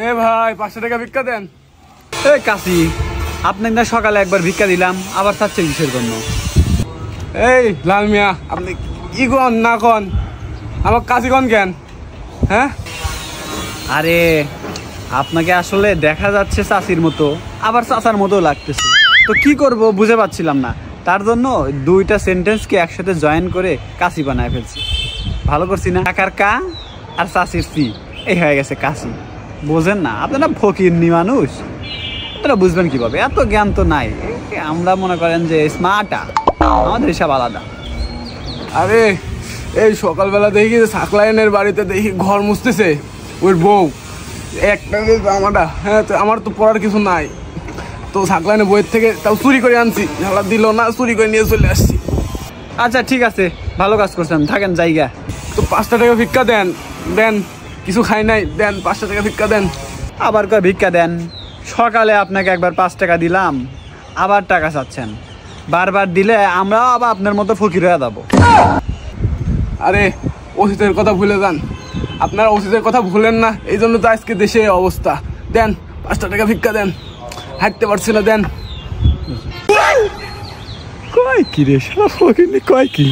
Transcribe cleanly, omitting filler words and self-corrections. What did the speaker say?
এ ভাই 500 টাকা ভিক্ষা দেন। এই কাশি, আপনাকে না সকালে একবার ভিক্ষা দিলাম, আবার চাচ্ছেন কিসের জন্য? এই লাল মিয়া, আপনি কি কন না কন, আমার কাশি কন কেন? হ্যাঁ, আরে আপনাকে আসলে দেখা যাচ্ছে চাচির মতো, আবার চাচার মতো লাগতেছে, তো কি করব বুঝে পাচ্ছিলাম না, তার জন্য দুইটা সেন্টেন্সকে একসাথে জয়েন করে কাশি বানায় ফেলছি। ভালো করছি না? কাকার কা আর চাচির সি, এই হয়ে গেছে কাশি। বোঝেন না আপনারা ফকিরনি মানুষ, আপনারা বুঝবেন কিভাবে? এত জ্ঞান তো নাই। আমরা মনে করেন যে স্মার্টা, আমাদের হিসাব আলাদা। আরে এই সকালবেলা দেখি সাকলাইনের বাড়িতে দেখি ঘর মুছতেছে ওর বউ, একটা জামাটা। হ্যাঁ, তো আমার তো পড়ার কিছু নাই, তো সাকলাইনের বইয়ের থেকে তাও চুরি করে আনছি, ঝালা দিল না, চুরি করে নিয়ে চলে আসছি। আচ্ছা ঠিক আছে, ভালো কাজ করছেন, থাকেন জায়গা। তো 500 টাকা ভিক্ষা দেন, দেন, কিছু খাই নাই, দেন 500 টাকা ভিক্ষা দেন। আবার কয় ভিক্ষা দেন? সকালে আপনাকে একবার 5 টাকা দিলাম, আবার টাকা চাচ্ছেন? বারবার দিলে আমরাও আবার আপনার মতো ফকির হয়ে যাবো। আরে অতীতের কথা ভুলে যান, আপনারা অতীতের কথা ভুলেন না, এই জন্য তো আজকে দেশে এই অবস্থা। দেন 500 টাকা ভিক্ষা দেন, হাঁটতে পারছি না, দেন। কয় কি রে, সারা ফকির কয় কি?